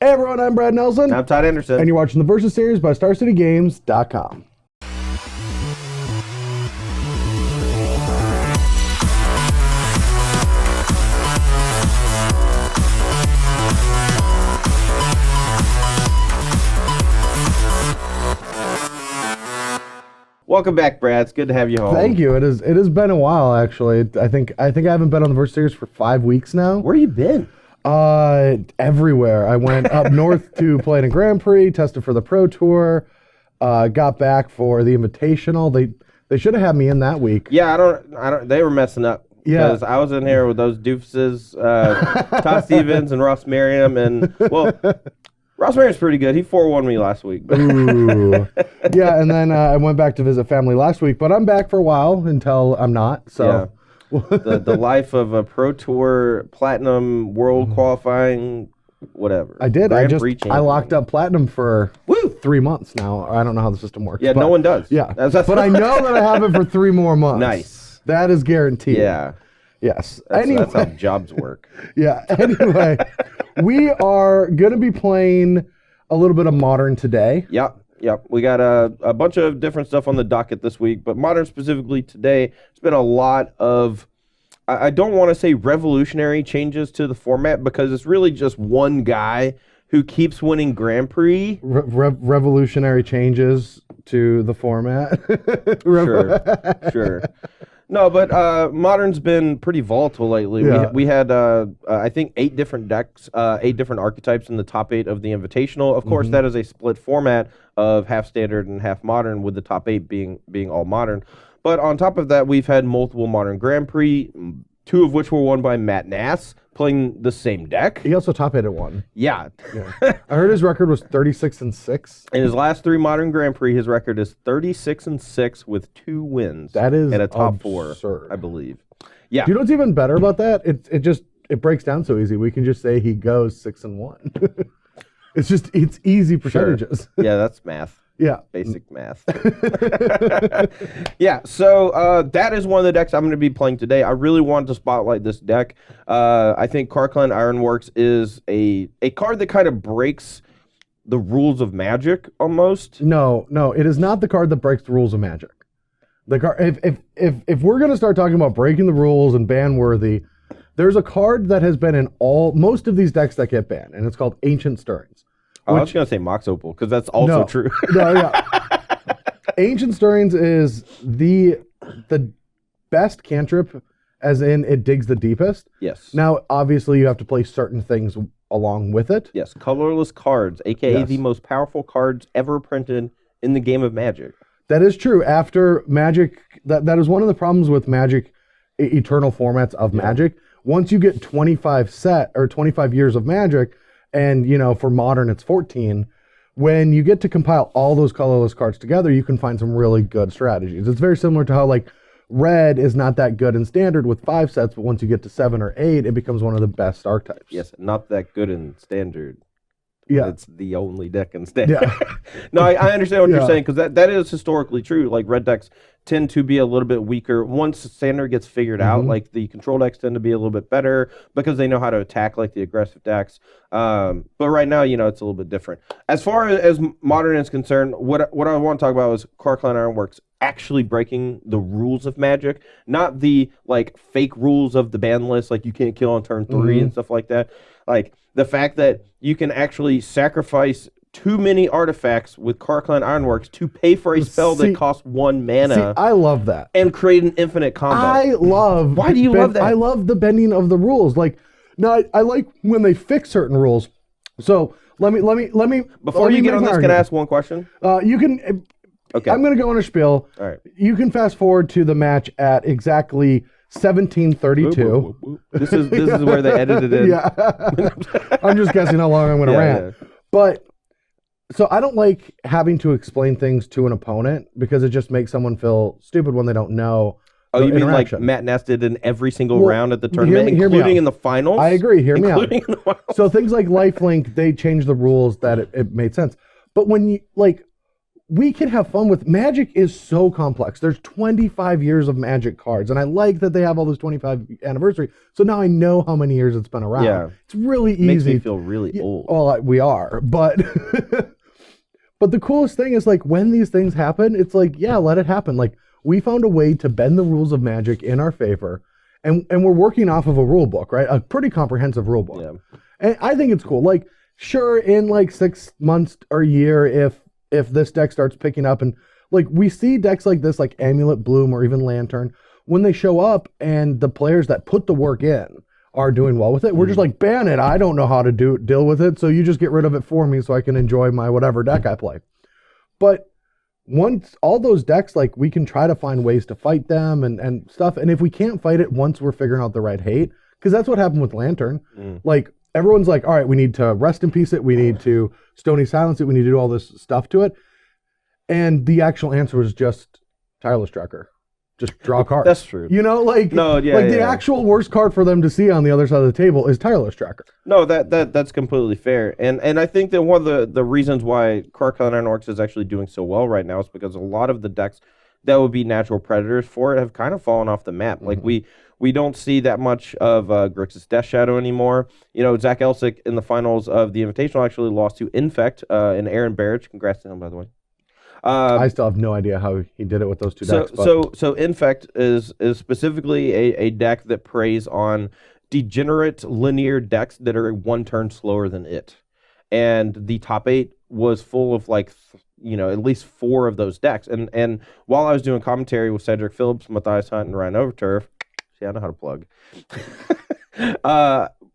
Hey everyone, I'm Brad Nelson. I'm Todd Anderson. And you're watching the Versus Series by StarCityGames.com. Welcome back, Brad. It's good to have you home. Thank you. It has been a while, actually. I think I haven't been on the Versus Series for 5 weeks now. Where you been? Everywhere. I went up north to play in a Grand Prix, tested for the Pro Tour, got back for the Invitational. They should have had me in that week. Yeah, I don't. They were messing up. Yeah, because I was in here with those doofuses, Todd Stevens and Ross Merriam, and Ross Merriam's pretty good. He 4-1 me last week. Ooh. Yeah, and then I went back to visit family last week, but I'm back for a while until I'm not. So. Yeah. the life of a Pro Tour Platinum World qualifying, whatever. I did. I locked up Platinum for 3 months now. I don't know how the system works. Yeah, no one does. Yeah, but I know that I have it for 3 more months. Nice. That is guaranteed. Yeah. Yes. That's how jobs work. Yeah. Anyway, we are going to be playing a little bit of Modern today. Yep. We got a bunch of different stuff on the docket this week, but Modern specifically today, it's been a lot of, I don't want to say revolutionary changes to the format because it's really just one guy who keeps winning Grand Prix. Revolutionary changes to the format. Sure. No, but Modern's been pretty volatile lately. Yeah. We had, I think, 8 different decks, 8 different archetypes in the top 8 of the Invitational. Of course, that is a split format of half standard and half modern, with the top 8 being all modern. But on top of that, we've had multiple Modern Grand Prix, 2 of which were won by Matt Nass, playing the same deck. He also top 8 one. Yeah. I heard his record was 36-6. In his last 3 Modern Grand Prix, his record is 36-6 with 2 wins. That is and a top absurd. 4, I believe. Yeah. Do you know what's even better about that? It breaks down so easy. We can just say he goes 6-1. It's easy percentages. Sure. Yeah, that's math. Yeah. Basic math. Yeah, so that is one of the decks I'm going to be playing today. I really wanted to spotlight this deck. I think Karkland Ironworks is a card that kind of breaks the rules of Magic almost. No, it is not the card that breaks the rules of Magic. The card, if we're going to start talking about breaking the rules and ban worthy, there's a card that has been in most of these decks that get banned, and it's called Ancient Stirrings. I was going to say Mox Opal, because that's also true. No, yeah. Ancient Stirrings is the best cantrip, as in it digs the deepest. Yes. Now, obviously, you have to play certain things along with it. Yes, colorless cards, a.k.a. the most powerful cards ever printed in the game of Magic. That is true. After Magic, that is one of the problems with Magic, eternal formats of Magic. Once you get 25 years of Magic, and, for Modern, it's 14. When you get to compile all those colorless cards together, you can find some really good strategies. It's very similar to how, Red is not that good in Standard with 5 sets, but once you get to 7 or 8, it becomes one of the best archetypes. Yes, not that good in Standard. Yeah. It's the only deck in Standard. Yeah. No, I understand what you're saying, because that is historically true. Red decks tend to be a little bit weaker. Once Standard gets figured out, the control decks tend to be a little bit better because they know how to attack the aggressive decks. But right now, it's a little bit different. As far as Modern is concerned, what I want to talk about is Karkland Ironworks actually breaking the rules of Magic, not the fake rules of the ban list, you can't kill on turn 3 and stuff like that. The fact that you can actually sacrifice too many artifacts with Karkland Ironworks to pay for a spell that costs 1 mana. See, I love that. And create an infinite combo. Why do you love that? I love the bending of the rules. No, I like when they fix certain rules. So let me. Before you get on this, can I ask one question? You can. Okay. I'm going to go on a spiel. All right. You can fast forward to the match at exactly 1732. This is where they edited it. Yeah. I'm just guessing how long I'm going to rant. Yeah. But so I don't like having to explain things to an opponent because it just makes someone feel stupid when they don't know. Oh, you mean Matt Nass did in every single round at the tournament, including in the finals? I agree. Hear me out. So things like Lifelink, they changed the rules that it made sense. But when you we can have fun with Magic is so complex. There's 25 years of Magic cards, and I like that they have all this 25 anniversary. So now I know how many years it's been around. Yeah. It's really easy. Makes me feel really old. Well, we are, but but the coolest thing is like when these things happen, it's like, yeah, let it happen. Like we found a way to bend the rules of Magic in our favor, and we're working off of a rule book, right? A pretty comprehensive rule book. Yeah. And I think it's cool. Like, sure, in like 6 months or a year, if this deck starts picking up, and like we see decks like this, like Amulet Bloom or even Lantern, when they show up and the players that put the work in are doing well with it, we're just like, ban it. I don't know how to deal with it, so you just get rid of it for me so I can enjoy my whatever deck I play. But once all those decks, like we can try to find ways to fight them and stuff. And if we can't fight it once we're figuring out the right hate, because that's what happened with Lantern. Like everyone's like, all right, we need to rest in peace it. We need to Stony Silence it. We need to do all this stuff to it. And the actual answer was just Tireless Tracker. Just draw cards. That's true. You know, like, No, yeah, like yeah. the actual worst card for them to see on the other side of the table is Tireless Tracker. No, that's completely fair. And I think that one of the reasons why Card Ironworks is actually doing so well right now is because a lot of the decks that would be natural predators for it have kind of fallen off the map. Like we don't see that much of Grixis Death Shadow anymore. You know, Zach Elsick in the finals of the Invitational actually lost to Infect and Aaron Barrage. Congrats to him, by the way. I still have no idea how he did it with those two decks. So Infect is specifically a deck that preys on degenerate linear decks that are one turn slower than it. And the top 8 was full of like, at least 4 of those decks. And while I was doing commentary with Cedric Phillips, Matthias Hunt, and Ryan Overturf, see, I know how to plug.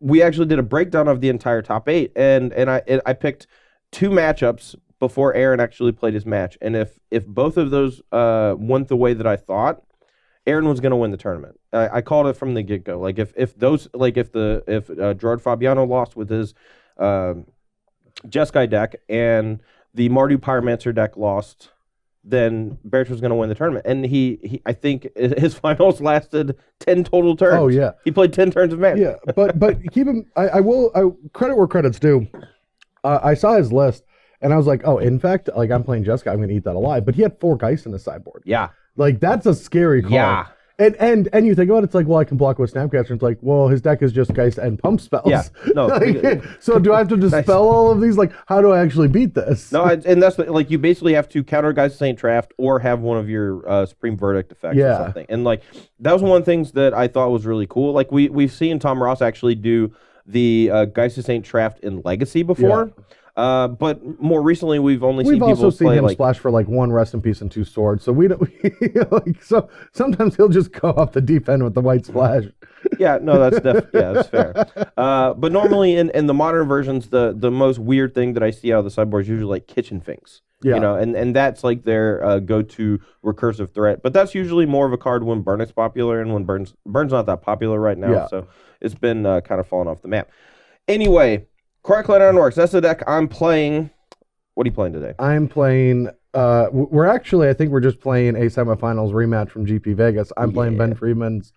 We actually did a breakdown of the entire top 8, and I picked 2 matchups before Aaron actually played his match. And if both of those went the way that I thought, Aaron was going to win the tournament. I called it from the get-go. Like if Gerard Fabiano lost with his Jeskai deck and the Mardu Pyromancer deck lost, then Barrett was going to win the tournament. And he I think his finals lasted 10 total turns. Oh yeah, he played 10 turns of match. Yeah, but keep him. I credit where credit's due. I saw his list. And I was like, oh, in fact, like I'm playing Jeskai, I'm going to eat that alive. But he had 4 Geist in his sideboard. Yeah. Like, that's a scary card. Yeah. And you think about it, it's like, well, I can block with Snapcaster. It's like, well, his deck is just Geist and pump spells. Yeah. No. Like, so do I have to dispel all of these? Like, how do I actually beat this? No, and that's like you basically have to counter Geist Saint Draft or have one of your Supreme Verdict effects or something. And like that was one of the things that I thought was really cool. Like we've seen Tom Ross actually do the Geist Saint Draft in Legacy before. Yeah. But more recently, we've seen people also seen play him splash for like 1 Rest in Peace and 2 Swords. So we don't. Like, so sometimes he'll just go off the deep end with the white splash. Yeah, no, that's fair. But normally in the modern versions, the most weird thing that I see out of the sideboard is usually like Kitchen Finks. Yeah. And that's like their go-to recursive threat. But that's usually more of a card when Burn is popular, and when Burn's not that popular right now. Yeah. So it's been kind of falling off the map. Anyway. Card Ironworks, that's the deck I'm playing. What are you playing today? I'm playing, I think we're just playing a semifinals rematch from GP Vegas. I'm playing Ben Friedman's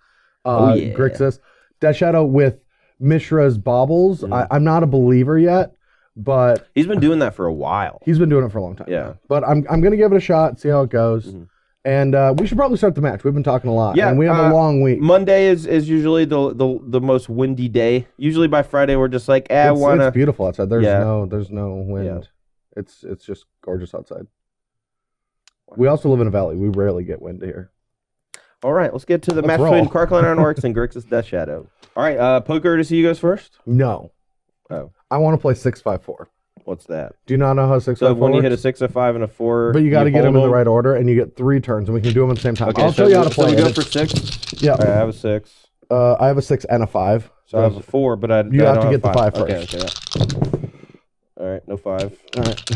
Grixis. Death Shadow with Mishra's Baubles. I'm not a believer yet, but... He's been doing that for a while. He's been doing it for a long time. Yeah. But I'm going to give it a shot, see how it goes. Mm-hmm. And we should probably start the match. We've been talking a lot. Yeah, and we have a long week. Monday is usually the most windy day. Usually by Friday we're just like, it's beautiful outside. There's no wind. Yeah. It's just gorgeous outside. We also live in a valley. We rarely get wind here. All right, let's get to the match between Card Ironworks and Grixis Death Shadow. All right, poker to see you guys first? No. Oh. I want to play 6-5-4. What's that? Do you not know how 6-5-4 So when you works? hit a 6, a 5, and a 4, but you got to get them in the right order, and you get 3 turns, and we can do them at the same time. Okay, I'll show you how to play. So we go for 6. Yeah. All right, I have a 6. I have a 6 and a 5. So I have a 4, but I you have to get the 5 first. Okay. Yeah. All right, no 5. All right.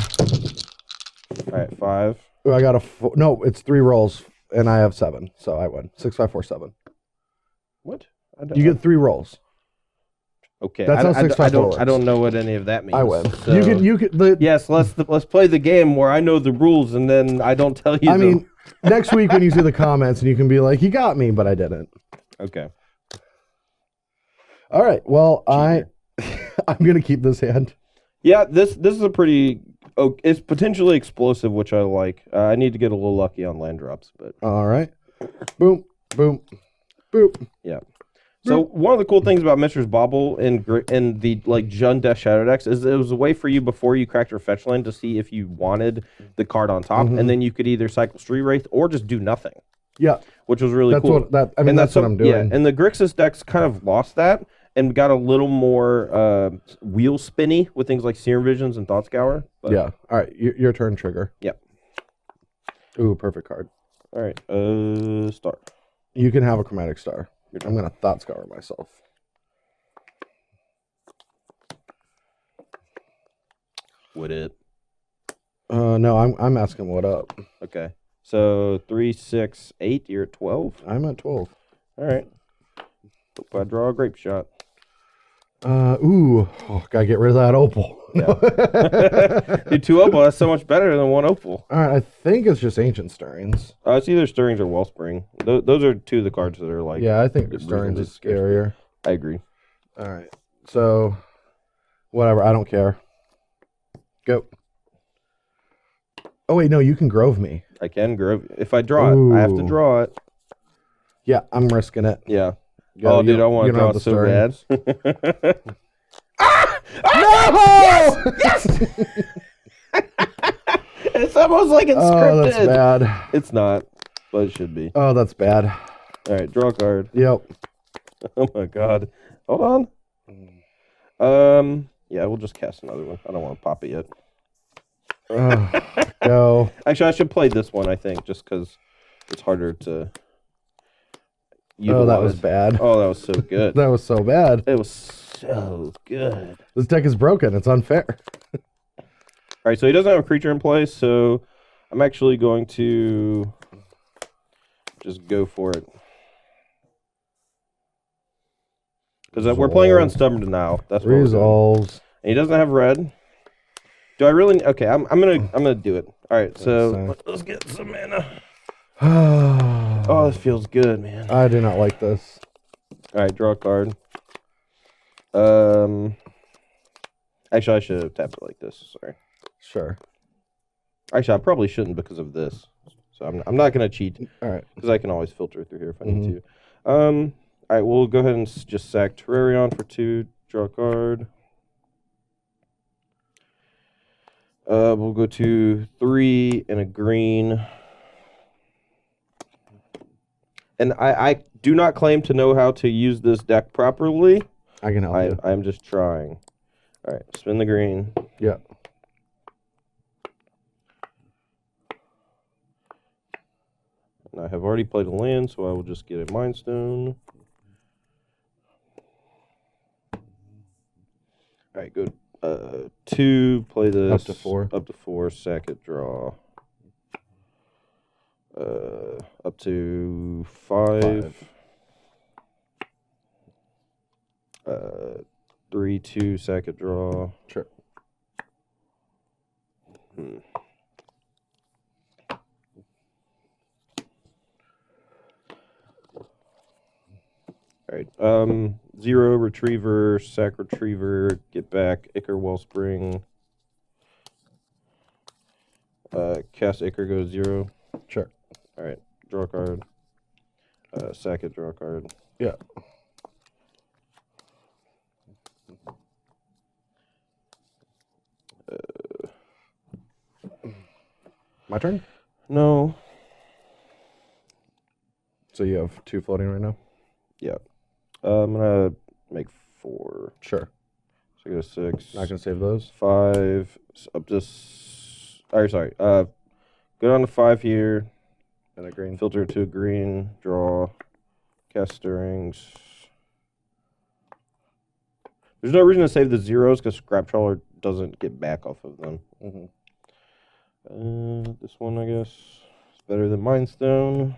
All right, 5. I got a 4. No, it's 3 rolls, and I have 7, so I win. 6, 5, 4, 7. What? You get 3 rolls. Okay, that's how 6-5-4 works. I don't know what any of that means. I win. So, you could. Yes, let's play the game where I know the rules and then I don't tell you. I mean, next week when you see the comments and you can be like, "You got me," but I didn't. Okay. All right. Well, I'm gonna keep this hand. Yeah, this is a pretty Oh, it's potentially explosive, which I like. I need to get a little lucky on land drops, but All right. Boom, boom, boop. yeah. So one of the cool things about Mishra's Bauble in the like Jund Death Shadow decks is it was a way for you before you cracked your fetch land to see if you wanted the card on top, and then you could either cycle Street Wraith or just do nothing. Yeah, which was really that's cool. that's what I'm doing. Yeah, and the Grixis decks kind of lost that and got a little more wheel spinny with things like Serum Visions and Thought Scour. But, yeah. All right, your turn, trigger. Yep. Ooh, perfect card. All right. Star. You can have a Chromatic Star. I'm gonna Thought Scour myself. Would it? No, I'm asking what up. Okay. So 3, 6, 8. You're at 12. I'm at 12. All right. Hope I draw a grape shot. Gotta get rid of that opal. Yeah. Dude, 2 opal. That's so much better than 1 opal. All right, I think it's just Ancient Stirrings. It's either Stirrings or Wellspring. Those are 2 of the cards that are like. Yeah, I think Stirrings is scarier. I agree. All right, so whatever. I don't care. Go. Oh wait, no, you can Grove me. I can Grove. If I draw it, I have to draw it. Yeah, I'm risking it. Yeah. Oh, dude, I want to draw it so bad. No! Yes! It's almost like it's scripted. Oh, that's bad. It's not, but it should be. Oh, that's bad. All right, draw a card. Yep. Oh my god. Hold on. Yeah, we'll just cast another one. I don't want to pop it yet. Go. Actually, I should play this one, I think, just because it's harder to utilize. Oh, that was bad. Oh, that was so good. That was so bad. It was so good. This deck is broken. It's unfair. All right, so he doesn't have a creature in play, so I'm actually going to just go for it. Because we're playing around Stubborn Denial. That's what Resolves. And he doesn't have red. Do I really? Okay, I'm gonna do it. All right, so let's get some mana. Oh, this feels good, man. I do not like this. All right, draw a card. Actually, I should have tapped it like this. Sorry. Sure. Actually, I probably shouldn't because of this. So I'm not gonna cheat. All right. Because I can always filter through here if I need to. All right, we'll go ahead and just sack Terrarion for 2. Draw a card. We'll go to 3 and a green. And I do not claim to know how to use this deck properly. I can help you. I'm just trying. All right, spin the green. Yeah. And I have already played a land, so I will just get a Mind Stone. All right, good. 2, play this. Up to 4. Up to 4, sack it, draw. Up to 5. 3, 2, sack it, draw. Sure. All right. 0, retriever, sack retriever, get back, Ichor Wellspring. Cast Ichor goes 0. Sure. All right. Draw a card. Sack it, draw a card. Yeah. My turn? No. So you have 2 floating right now? Yeah. I'm going to make 4. Sure. So I go to 6. Not going to save those? 5. Up to... sorry. Go down to 5 here. And a green. Filter to a green. Draw. Cast Stirrings. There's no reason to save the zeros because Scrap Trawler doesn't get back off of them. This one, I guess, is better than Mind Stone.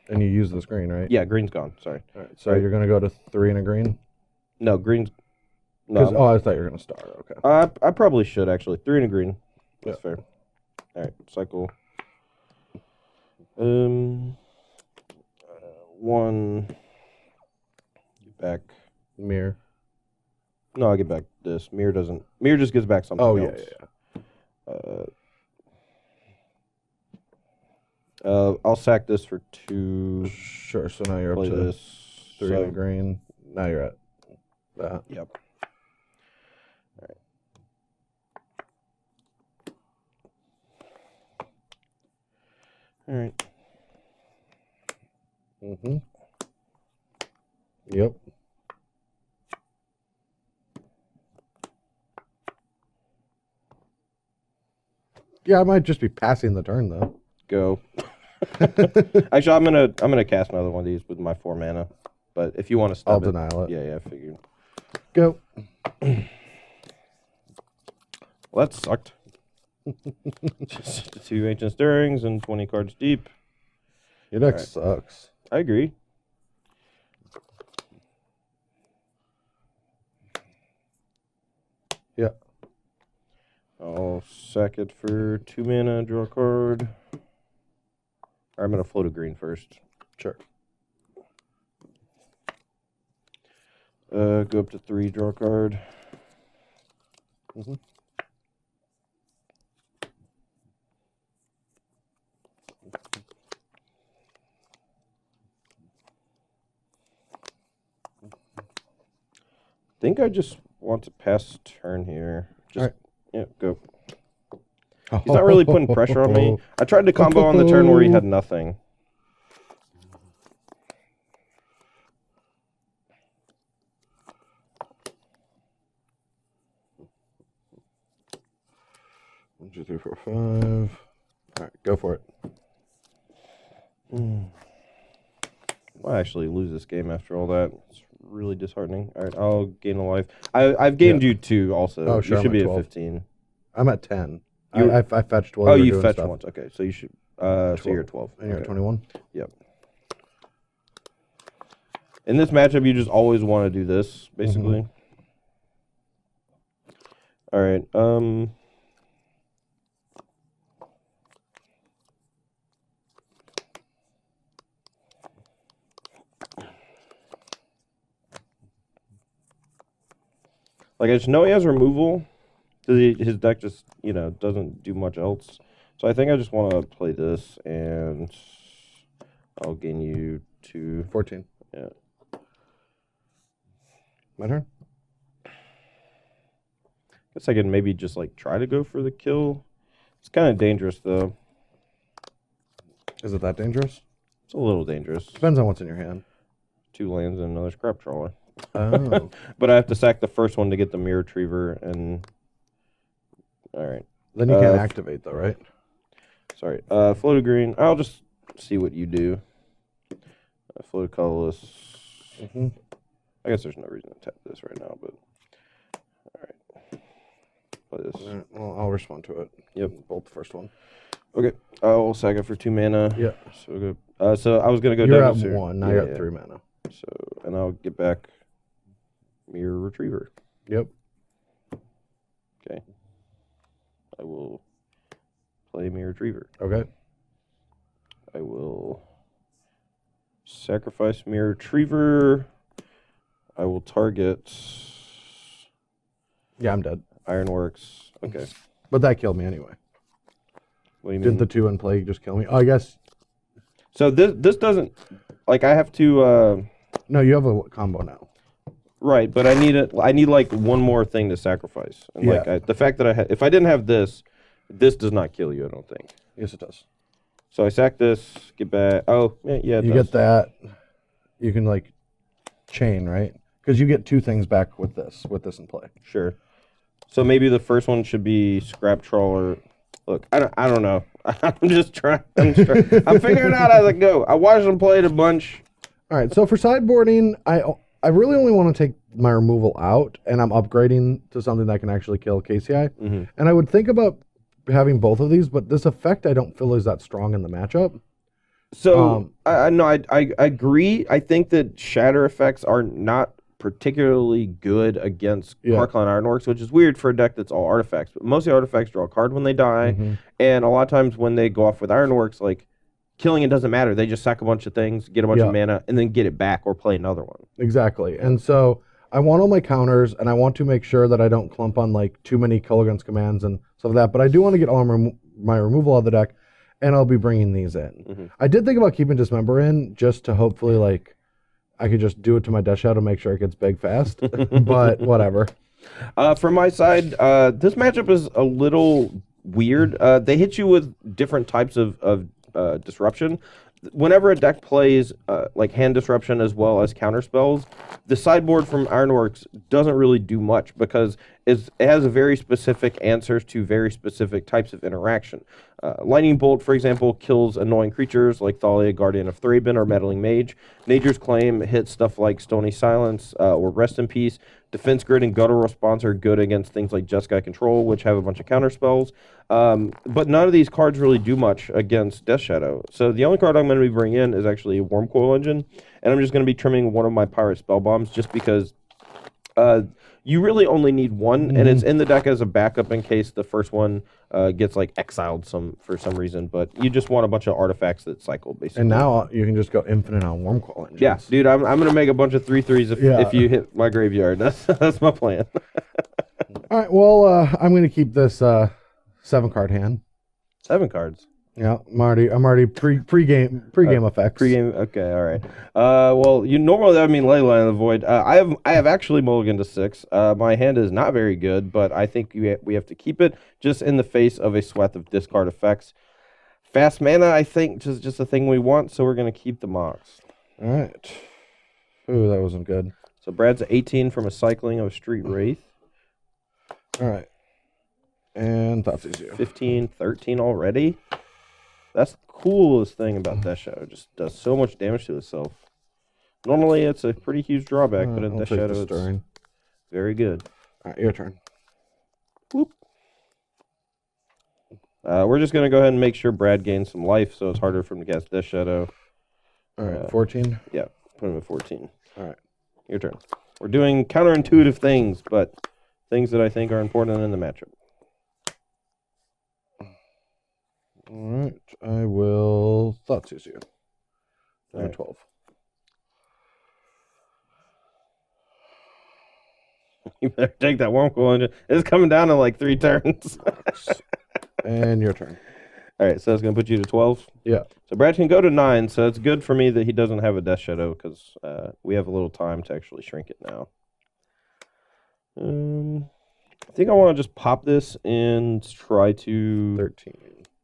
And you use this green, right? Yeah, green's gone. Sorry. All right. So you're going to go to 3 and a green? No, green's... No. Oh, I thought you were going to start. Okay. I probably should, actually. 3 and a green. That's fair. All right, cycle. 1. Get back. Mirror. No, I get back this. Mirror doesn't. Mirror just gives back something Oh, else. yeah. I'll sack this for 2. Sure, so now you're up Play to this. 3 So, in green. Now you're at that. Yep. All right. Mm-hmm. Yep. Yeah, I might just be passing the turn though. Go. Actually, I'm gonna cast another one of these with my 4 mana. But if you want to stop I'll denial it. Yeah, I figured. Go. Well, that sucked. Just the 2 Ancient Stirrings and 20 cards deep. Your deck sucks. I agree. Yeah. I'll sack it for 2 mana, draw a card. I'm going to float a green first. Sure. Go up to 3, draw a card. Mm-hmm. I think I just want to pass turn here. Just, all right. Yeah, go. He's not really putting pressure on me. I tried to combo on the turn where he had nothing. One, 2, 3, 4, 5. All right, go for it. I'll actually lose this game after all that. It's really disheartening. All right, I'll gain a life. I've gained you 2 also. Oh, sure, You should be at 12. 15. I'm at 10. I fetched while Oh, we were you doing fetched stuff. once. Okay, so you should. So you're at 12. And you're Okay. at 21? Yep. In this matchup, you just always want to do this, basically. All right. Like, I just know he has removal. His deck just, doesn't do much else. So I think I just want to play this, and I'll gain you 2. 14. Yeah. My turn? Guess I can maybe just, try to go for the kill. It's kind of dangerous, though. Is it that dangerous? It's a little dangerous. Depends on what's in your hand. 2 lands and another scrap trawler. Oh. But I have to sack the first one to get the Mirror Retriever, and... All right. Then you can't activate, though, right? Sorry. Floated green. I'll just see what you do. Floated colorless. I guess there's no reason to tap this right now, but... All right. Play this. All right, well, I'll respond to it. Yep. Bolt the first one. Okay. I'll sack it for 2 mana. Yeah. So go. So I was going to go You're Devil's at here. 1. Now you're at 3 mana. So, and I'll get back Mirror Retriever. Yep. Okay. I will play Mirror Retriever. Okay. I will sacrifice Mirror Retriever. I will target Yeah, I'm dead. Ironworks. Okay. But that killed me anyway. What do you mean? Didn't the 2 in play just kill me? Oh, I guess. So this doesn't, I have to... No, you have a combo now. Right, but I need one more thing to sacrifice. And Yeah. the fact that if I didn't have this does not kill you, I don't think. Yes, it does. So I sack this, get back. Oh, yeah, it You does. get that. You can, chain, right? Because you get 2 things back with this in play. Sure. So maybe the first one should be Scrap Trawler. Look, I don't know. I'm just trying. I'm figuring it out as I go. I watched them play it a bunch. All right, so for sideboarding, I really only want to take my removal out, and I'm upgrading to something that can actually kill KCI. And I would think about having both of these, but this effect I don't feel is that strong in the matchup. So I agree. I think that shatter effects are not particularly good against Parkland Ironworks, which is weird for a deck that's all artifacts. But most of the artifacts draw a card when they die, and a lot of times when they go off with Ironworks, killing it doesn't matter. They just sack a bunch of things, get a bunch of mana, and then get it back or play another one. Exactly. And so I want all my counters, and I want to make sure that I don't clump on like too many color guns commands and stuff like that. But I do want to get all my removal out of the deck, and I'll be bringing these in. I did think about keeping Dismember in just to hopefully like I could just do it to my Death Shadow to make sure it gets big fast. But whatever. From my side, this matchup is a little weird. They hit you with different types of disruption. Whenever a deck plays like hand disruption as well as counter spells, the sideboard from Ironworks doesn't really do much because it has a very specific answers to very specific types of interaction. Lightning Bolt, for example, kills annoying creatures like Thalia, Guardian of Thraben, or Meddling Mage. Nature's Claim hits stuff like Stony Silence or Rest in Peace. Defense Grid and Guttural Response are good against things like Jeskai Control, which have a bunch of counter spells. But none of these cards really do much against Death Shadow. So the only card I'm going to be bringing in is actually a Wormcoil Engine, and I'm just going to be trimming one of my Pirate Spell Bombs just because you really only need one, and it's in the deck as a backup in case the first one gets like exiled for some reason. But you just want a bunch of artifacts that cycle, basically. And now you can just go infinite on Wormcoil Engines. Yeah, dude, I'm going to make a bunch of 3/3s if you hit my graveyard. That's my plan. All right, well, I'm going to keep this 7-card hand. 7 cards. Yeah, I'm already pre-game effects. Pre-game, okay, all right. Well, normally that would mean Leyline of the Void. I have actually mulliganed to 6. My hand is not very good, but I think we have to keep it just in the face of a swath of discard effects. Fast mana, I think, is just a thing we want, so we're going to keep the Mox. All right. Ooh, that wasn't good. So Brad's 18 from a cycling of a Street Wraith. All right. And that's easier. 15, 13 already. That's the coolest thing about Death Shadow. It just does so much damage to itself. Normally, it's a pretty huge drawback, but in Death Shadow, it's very good. All right, your turn. Whoop. We're just going to go ahead and make sure Brad gains some life, so it's harder for him to cast Death Shadow. All right, 14? Yeah, put him at 14. All right. Your turn. We're doing counterintuitive things, but things that I think are important in the matchup. All right, I will Thoughtseize you. Number 12. You better take that Wormcoil Engine. It's coming down in like 3 turns. And your turn. All right, so that's going to put you to 12? Yeah. So Brad can go to 9, so it's good for me that he doesn't have a Death Shadow because we have a little time to actually shrink it now. I think I want to just pop this and try to... 13.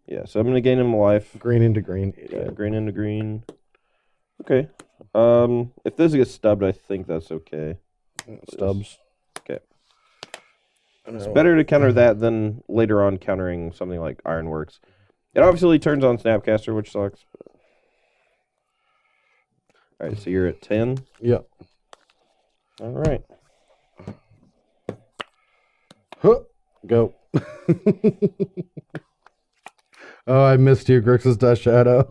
Yeah, so I'm going to gain him life. Green into green. Yeah, green into green. Okay. If this gets stubbed, I think that's okay. Stubs. Okay. It's better to counter that than later on countering something like Ironworks. It obviously turns on Snapcaster, which sucks. But... All right, so you're at 10? Yep. All right. Huh. Go. Oh, I missed you, Grixis Death Shadow.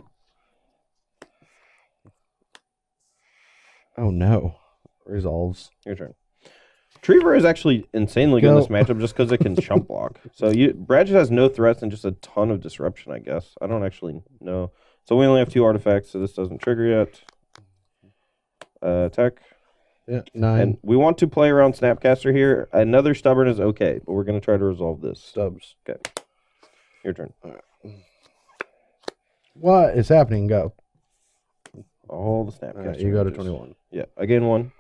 Oh, no. Resolves. Your turn. Triever is actually insanely good in this matchup just because it can chump block. So Brad just has no threats and just a ton of disruption, I guess. I don't actually know. So we only have 2 artifacts, so this doesn't trigger yet. Attack. Yeah, 9. And we want to play around Snapcaster here. Another stubborn is okay, but we're going to try to resolve this. Stubs. Okay. Your turn. All right. What is happening? Go. All the Snapcaster. Right, you go to 21. Yeah, I gain 1.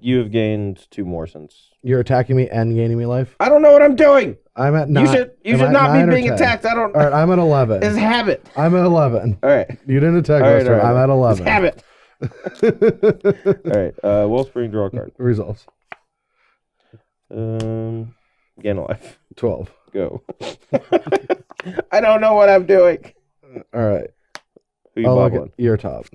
You have gained 2 more since. You're attacking me and gaining me life? I don't know what I'm doing. I'm at 9. You should not be being attacked. I don't. All right, I'm at 11. It's habit. I'm at 11. All right. You didn't attack last turn. I'm at 11. It's habit. All right. Wellspring, draw a card. Results. Gain a life. 12. Go. I don't know what I'm doing. All right. Who you bobbling? Your top.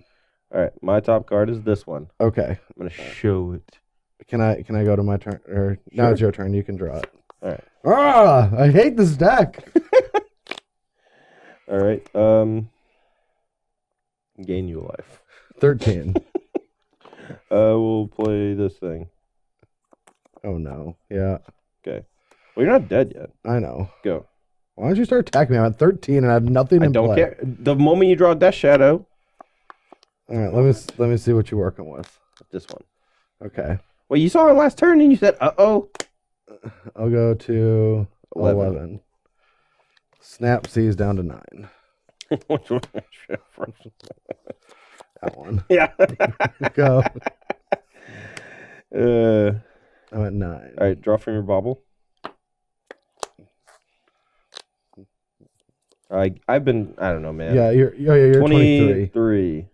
All right. My top card is this one. Okay. I'm gonna show it. Can I go to my turn? Or now it's your turn. You can draw it. All right. Ah, I hate this deck. All right. Gain you a life. 13. We'll play this thing. Oh no. Yeah. Okay. Well, you're not dead yet. I know. Go. Why don't you start attacking me? I'm at 13 and I have nothing in play. I don't care. The moment you draw Death Shadow. All right. Let me see what you're working with. This one. Okay. Well, you saw it last turn and you said, uh-oh. I'll go to 11. 11. Snap C's down to 9. Which one? That one. Yeah. Go. I'm at 9. All right, draw from your bobble. I've been, I don't know, man. Yeah, you're 23. 23.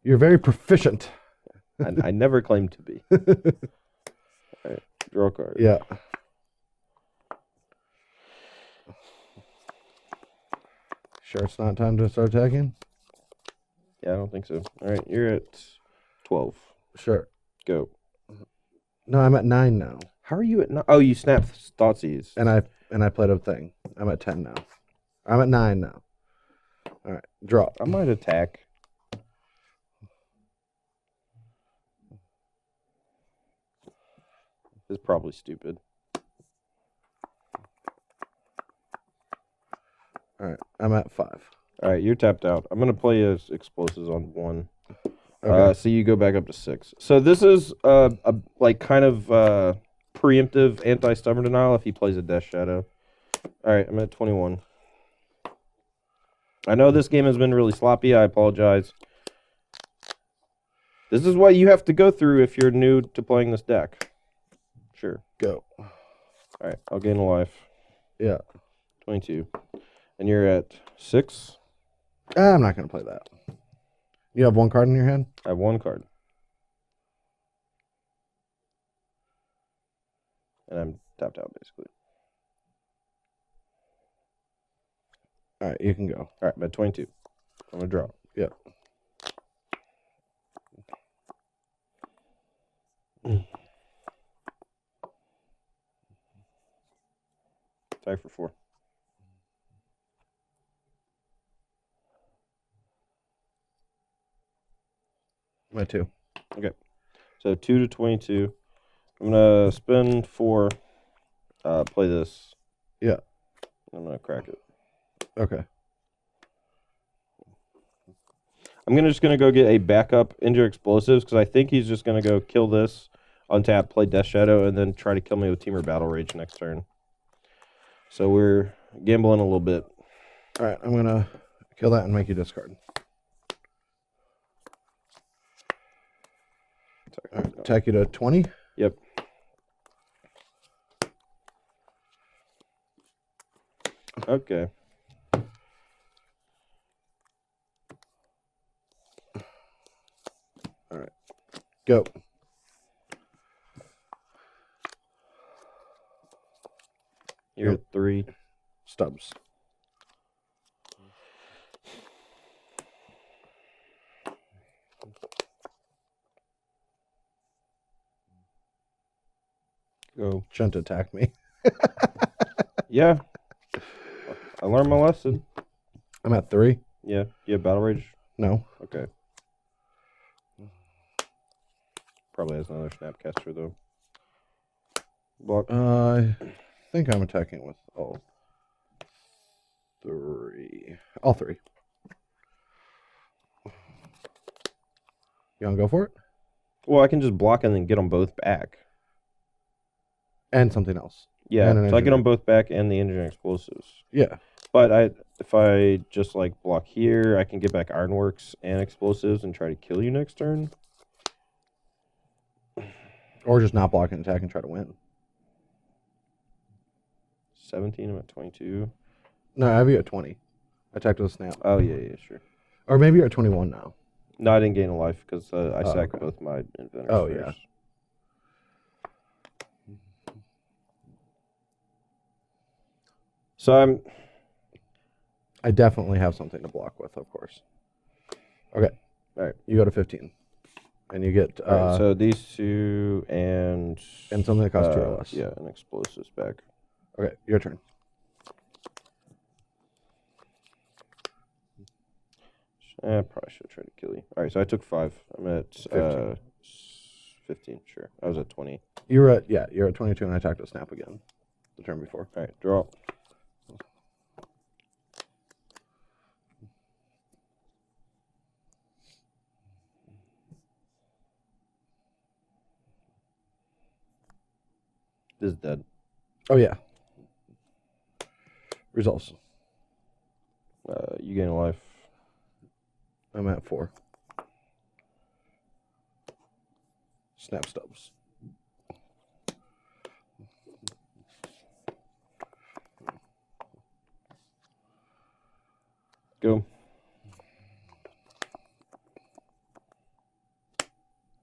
You're very proficient. I never claimed to be. All right, draw a card. Yeah. Sure it's not time to start attacking? Yeah, I don't think so. All right, you're at 12. Sure. Go. No, I'm at 9 now. How are you at 9? Oh, you snapped Thoughtseize. And I played a thing. I'm at 10 now. I'm at 9 now. All right, draw. I might attack. This is probably stupid. All right, I'm at 5. All right, you're tapped out. I'm going to play as explosives on 1. Okay. So you go back up to 6. So this is a like kind of preemptive anti-stubborn denial if he plays a Death Shadow. All right, I'm at 21. I know this game has been really sloppy. I apologize. This is what you have to go through if you're new to playing this deck. Sure. Go. All right, I'll gain a life. Yeah. 22. And you're at 6? I'm not going to play that. You have 1 card in your hand? I have 1 card. And I'm tapped out, basically. All right, you can go. All right, I'm at 22. I'm going to draw. Yeah. Attack for 4. I'm at 2. Okay. So 2 to 22. I'm going to spend 4. Play this. Yeah. I'm going to crack it. Okay. I'm just going to go get a backup Injure Explosives because I think he's just going to go kill this, untap, play Death Shadow, and then try to kill me with Teamer Battle Rage next turn. So we're gambling a little bit. All right, I'm going to kill that and make you discard. All right, attack you to 20? Yep. Okay. All right. Go. You're at 3. Stubs. Go. Shouldn't attack me. Yeah. I learned my lesson. I'm at 3. Yeah. You have Battle Rage? No. Okay. Probably has another Snapcaster, though. Block. I think I'm attacking with all 3. All 3. You want to go for it? Well, I can just block and then get them both back. And something else. Yeah, And so I get them both back and the Engineering Explosives. Yeah. But if I just like block here, I can get back Ironworks and Explosives and try to kill you next turn. Or just not block and attack and try to win. 17, I'm at 22. No, I have you at 20. I attacked with a snap. Oh, yeah, sure. Or maybe you're at 21 now. No, I didn't gain a life because I sacked okay. both my inventors Oh, first. yeah. So I definitely have something to block with, of course. Okay. All right. You go to 15. And you get... All right, so these 2 and something that costs 2 or less. Yeah, and Explosives back. Okay, your turn. I probably should try to kill you. All right, so I took 5. I'm at 15, sure. I was at 20. You're at 22 and I attacked a snap again the turn before. All right, draw. This is dead. Oh, yeah. Results. You gain a life. I'm at 4. Snap stubs. Go.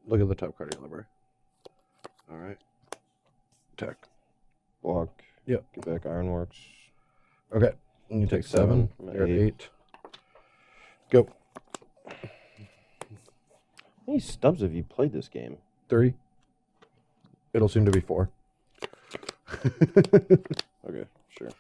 Look at the top card of your library. All right. Tech. Block. Yep. Get back Ironworks. Okay. And you take 7. You're at 8. Go. How many stubs have you played this game? 3. It'll seem to be 4. Okay, sure.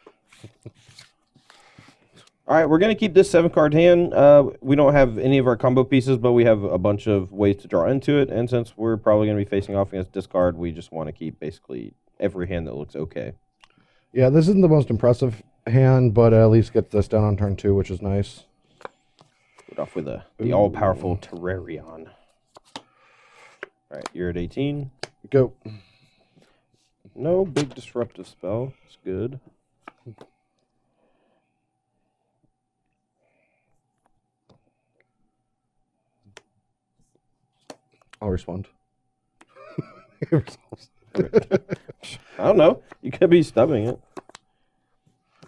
All right, we're going to keep this 7-card hand. We don't have any of our combo pieces, but we have a bunch of ways to draw into it. And since we're probably going to be facing off against discard, we just want to keep basically every hand that looks okay. Yeah, this isn't the most impressive hand, but at least gets this down on turn 2, which is nice. Start off with the all-powerful Terrarion. All right, you're at 18. Go. No big disruptive spell. It's good. I'll respond. I don't know. You could be stubbing it.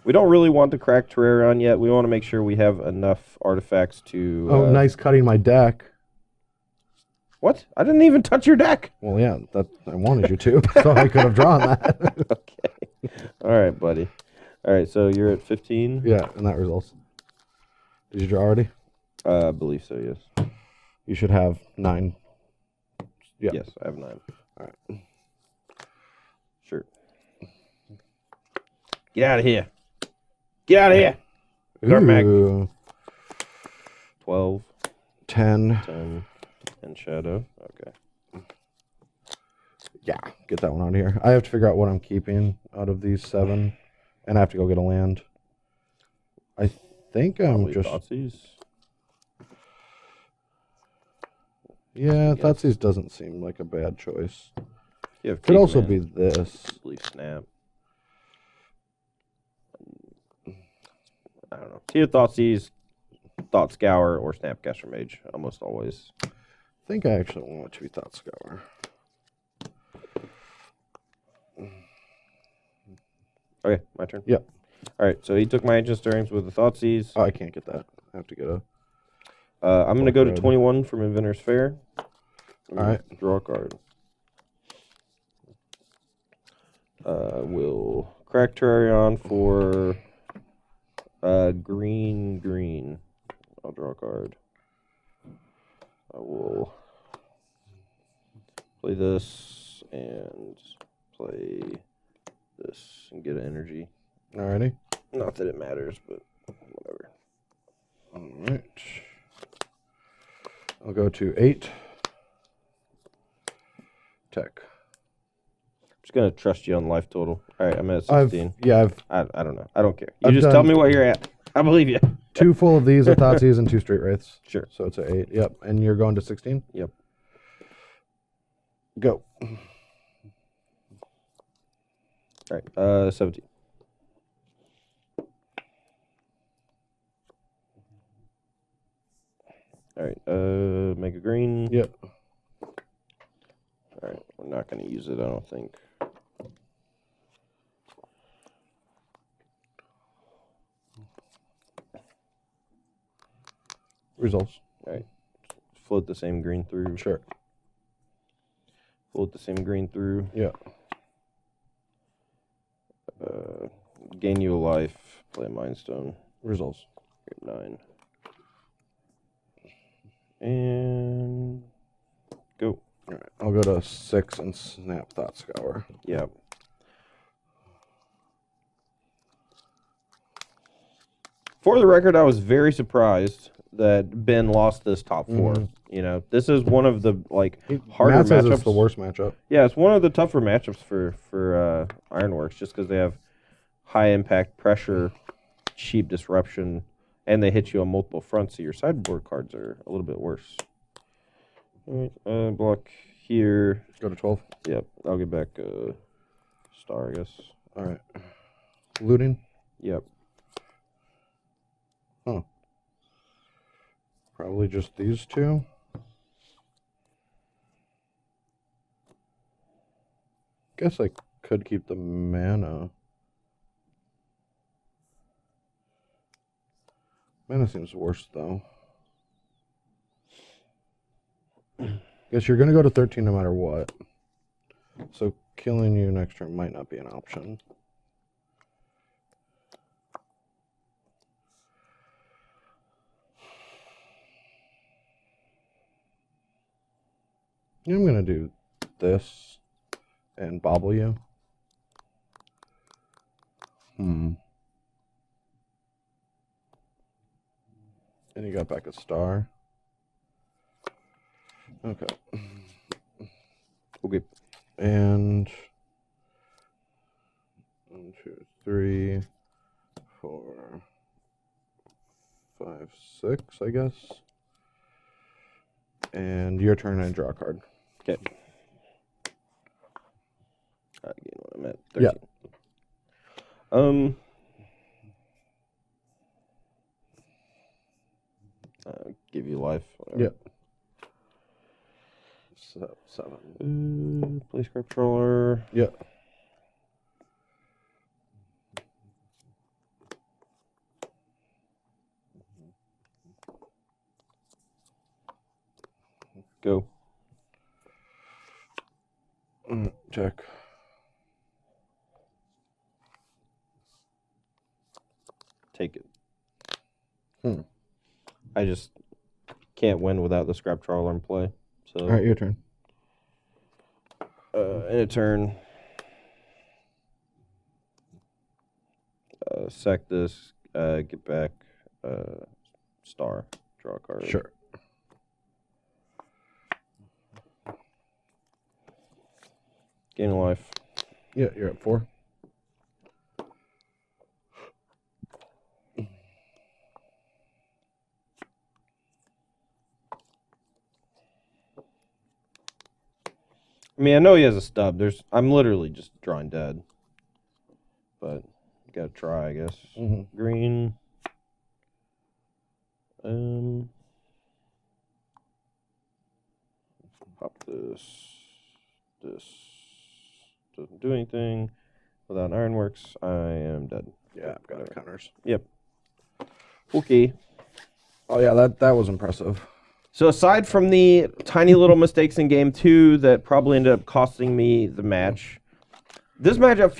We don't really want to crack Terrarion yet. We want to make sure we have enough artifacts to... Oh, nice cutting my deck. What? I didn't even touch your deck. Well, yeah, that I wanted you to, so I could have drawn that. Okay. All right, buddy. All right, so you're at 15? Yeah, and that results. Did you draw already? I believe so, yes. You should have 9. Yeah. Yes, I have 9. All right. Sure. Get out of here. Get out of here. Ooh. 12. 10. 10. And Shadow. Okay. Yeah, get that one out of here. I have to figure out what I'm keeping out of these 7, and I have to go get a land. I think I'm Probably just... Thoughtseize. Yeah, Thoughtseize doesn't seem like a bad choice. Could also be this. Leaf Snap. I don't know. It's either Thoughtseize, Thought Scour, or Snapcaster Mage. Almost always. I think I actually want it to be Thought Scour. Okay, my turn. Yep. All right, so he took my Ancient Stirrings with the Thoughtseize. Oh, I can't get that. I have to get a... I'm going to go to 21 from Inventor's Fair. All right. Draw a card. We'll crack Terrarion for green. I'll draw a card. I will play this and play this and get an energy. Alrighty. Not that it matters, but whatever. All right. I'll go to 8. Tech. I'm just going to trust you on life total. All right, I'm at 16. I don't know. I don't care. You just tell me what you're at. I believe you. 2 full of these, a Thoughtseize, and 2 straight wraiths. Sure. So it's an 8. Yep. And you're going to 16? Yep. Go. All right, 17. All right, make a green. Yep. All right, we're not going to use it, I don't think. Results. All right, float the same green through. Sure. Float the same green through. Yeah. Gain you a life. Play a Mind Stone. Results. You're at 9. And go. All right. I'll go to 6 and snap Thought Scour. Yeah. For the record, I was very surprised that Ben lost this top 4. Mm-hmm. You know, this is one of the harder Matt says matchups. it's the worst matchup. Yeah, it's one of the tougher matchups for Ironworks, just because they have high impact pressure, cheap disruption, and they hit you on multiple fronts, so your sideboard cards are a little bit worse. All right, block here. Go to 12. Yep, I'll get back Star, I guess. All right. Looting? Yep. Huh. Probably just these two. Guess I could keep the mana. Mana seems worse, though. Guess you're going to go to 13 no matter what. So killing you next turn might not be an option. I'm going to do this and bobble you. And you got back a star. Okay. Okay. And 1, 2, 3, 4, 5, 6, I guess. And your turn and draw a card. Okay. Again, what I'm at 13. Yeah. Give you life. Whatever. Yep. So, 7. Play script controller. Yep. Go. Check. Take it. I just can't win without the scrap trawler in play. So. All right, your turn. In a turn. Sack this. Get back. Star. Draw a card. Sure. Gain a life. Yeah, you're at 4. I mean, I know he has a stub. I'm literally just drawing dead. But you gotta try, I guess. Green. Pop this. This doesn't do anything. Without Ironworks, I am dead. Yeah, I've got counters. Yep. Okay. Oh yeah, that was impressive. So aside from the tiny little mistakes in game 2 that probably ended up costing me the match, this matchup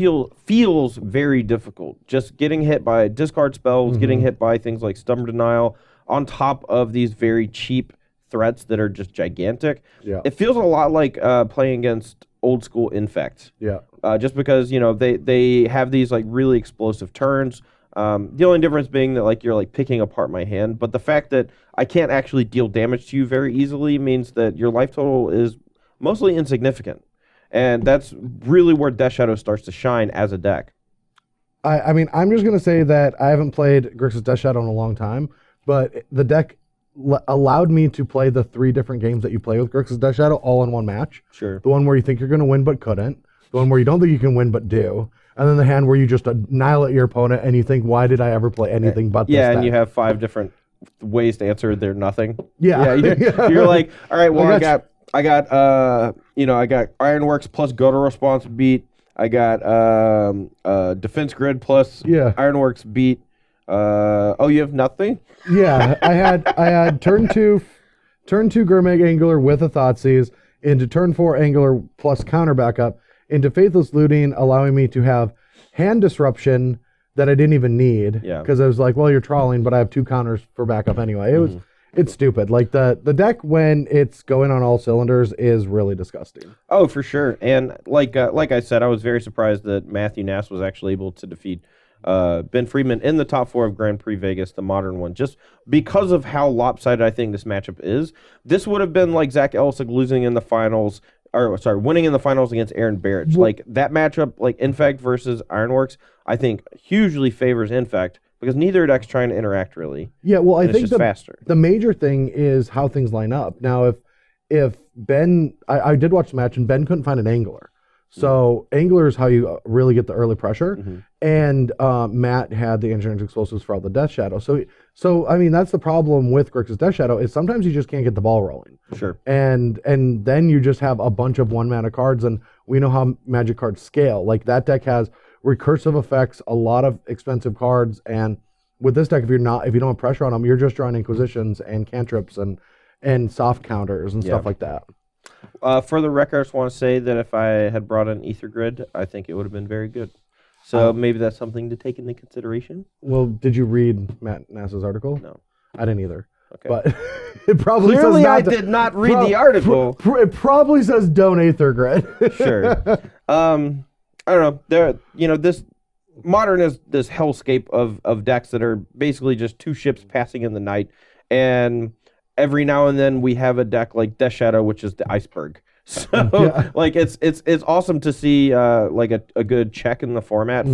feels very difficult. Just getting hit by discard spells, getting hit by things like Stubborn Denial, on top of these very cheap threats that are just gigantic. Yeah. It feels a lot like playing against old school Infect. Yeah. Just because, you know, they have these like really explosive turns. The only difference being that like you're like picking apart my hand, but the fact that I can't actually deal damage to you very easily means that your life total is mostly insignificant. And that's really where Death Shadow starts to shine as a deck. I mean, I'm just going to say that I haven't played Grixis Death Shadow in a long time, but the deck allowed me to play the 3 different games that you play with Grixis Death Shadow all in one match. Sure. The one where you think you're going to win but couldn't. The one where you don't think you can win but do. And then the hand where you just annihilate your opponent and you think, why did I ever play anything but this Yeah, and deck? you have 5 different ways to answer their nothing. Yeah. You're like, all right, well, I got Ironworks plus Go to Response beat. I got Defense Grid plus Ironworks beat. You have nothing? Yeah, I had turn 2 Gourmet Angler with a Thoughtseize, into turn 4 Angler plus counter backup, into Faithless Looting, allowing me to have hand disruption that I didn't even need. Yeah. Because I was like, well, you're trawling, but I have 2 counters for backup anyway. It's stupid. Like the deck when it's going on all cylinders is really disgusting. Oh, for sure. And like I said, I was very surprised that Matthew Nass was actually able to defeat Ben Friedman in the top 4 of Grand Prix Vegas, the modern one, just because of how lopsided I think this matchup is. This would have been like Zach Elsick losing in the finals, winning in the finals against Aaron Barrett. Like that matchup, like Infect versus Ironworks, I think hugely favors Infect because neither deck's trying to interact really. Yeah, well, I think it's just faster. The major thing is how things line up. Now, if Ben, I did watch the match and Ben couldn't find an angler. So Angler is how you really get the early pressure. And Matt had the engineered explosives for all the Death Shadow. So I mean, that's the problem with Grixis Death Shadow is sometimes you just can't get the ball rolling. Sure. And then you just have a bunch of 1-mana cards, and we know how Magic cards scale. Like that deck has recursive effects, a lot of expensive cards, and with this deck, if you don't have pressure on them, you're just drawing Inquisitions and cantrips and soft counters and stuff like that. For the record, I just want to say that if I had brought an Ether Grid, I think it would have been very good. So maybe that's something to take into consideration. Well, did you read Matt Nass's article? No. I didn't either. Okay. But it probably Clearly says I did not read the article. It probably says don't Aether Grid. Sure. I don't know. This Modern is this hellscape of decks that are basically just two ships passing in the night, and every now and then we have a deck like Death Shadow, which is the iceberg. So like it's awesome to see like a good check in the format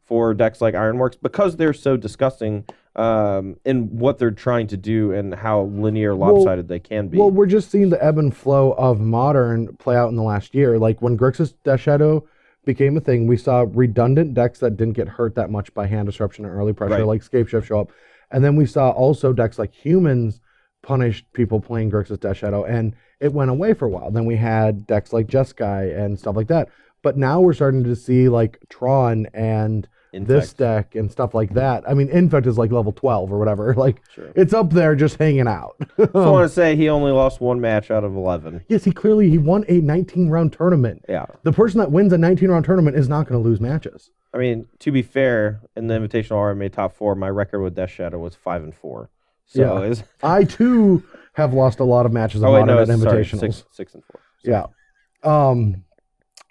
for decks like Ironworks, because they're so disgusting in what they're trying to do and how linear lopsided they can be. Well, we're just seeing the ebb and flow of Modern play out in the last year. Like when Grixis Death Shadow became a thing, we saw redundant decks that didn't get hurt that much by hand disruption or early pressure, like Scapeshift show up. And then we saw also decks like Humans punish people playing Grixis Death Shadow, and it went away for a while. Then we had decks like Jeskai and stuff like that. But now we're starting to see like Tron and this deck and stuff like that. I mean, Infect is like level 12 or whatever. Like, it's up there just hanging out. I want to say he only lost one match out of 11. Yes, he won a 19-round tournament. Yeah. The person that wins a 19-round tournament is not going to lose matches. I mean, to be fair, in the Invitational RMA top 4, my record with Death Shadow was 5-4. So I too have lost a lot of matches at Modern at Invitationals. 6-4. So. Yeah.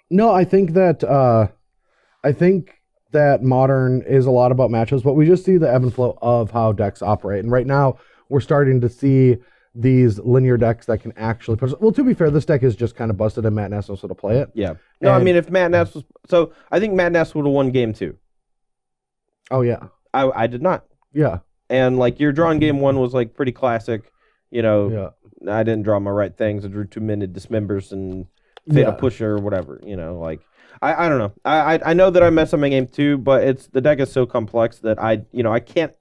No, I think that Modern is a lot about matches, but we just see the ebb and flow of how decks operate. And right now, we're starting to see these linear decks that can actually push. Well, to be fair, this deck is just kind of busted, and Matt Ness knows how to play it. Yeah. No, I mean, if Matt Ness was... So, I think Matt Ness would have won game 2. Oh, yeah. I did not. Yeah. And, like, your drawing game 1 was, like, pretty classic. You know, I didn't draw my right things. I drew too many Dismembers and Fatal Pusher or whatever, you know, like... I don't know. I know that I messed up my game 2, but the deck is so complex that I can't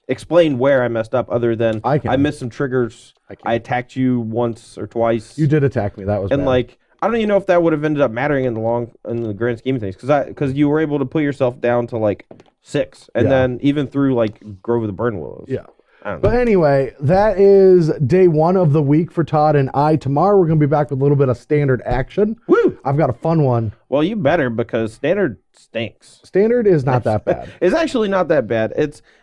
explain where I messed up other than I missed some triggers. I attacked you once or twice. You did attack me. That was and bad. Like I don't even know if that would have ended up mattering in the grand scheme of things, because you were able to put yourself down to like 6, and then even through like Grove of the Burn Willows. Yeah. I don't know. But anyway, that is day 1 of the week for Todd and I. Tomorrow we're going to be back with a little bit of standard action. Woo! I've got a fun one. Well, you better, because standard stinks. Standard is not that bad. It's actually not that bad.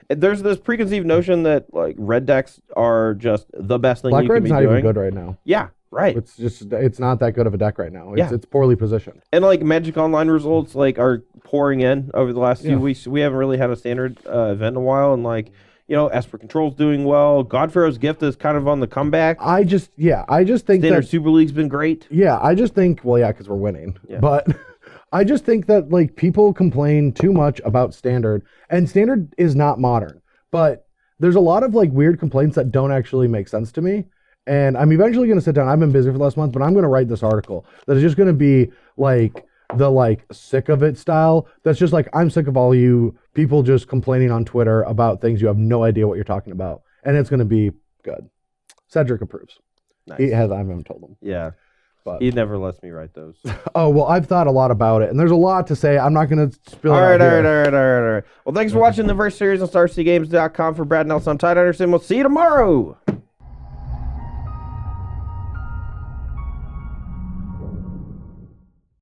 There's this preconceived notion that like red decks are just the best thing you can be doing. Black Red's not even good right now. Yeah, right. It's not that good of a deck right now. It's poorly positioned. And like Magic Online results like are pouring in over the last few weeks. We haven't really had a standard event in a while, and like, you know, Esper Control's doing well. Godpharaoh's Gift is kind of on the comeback. I just think Standard Super League's been great. Yeah, I just think, because we're winning. Yeah. But I just think that like people complain too much about Standard, and Standard is not Modern. But there's a lot of like weird complaints that don't actually make sense to me. And I'm eventually going to sit down. I've been busy for the last month, but I'm going to write this article that is just going to be like the like sick of it style. That's just like, I'm sick of all you people just complaining on Twitter about things you have no idea what you're talking about. And it's going to be good. Cedric approves. Nice. I haven't told him. Yeah. But he never lets me write those. Oh, well, I've thought a lot about it, and there's a lot to say. I'm not going to spill all it right, out all right. Well, thanks for watching the Verse Series on StarCityGames.com. For Brad Nelson, I'm Todd Anderson. We'll see you tomorrow.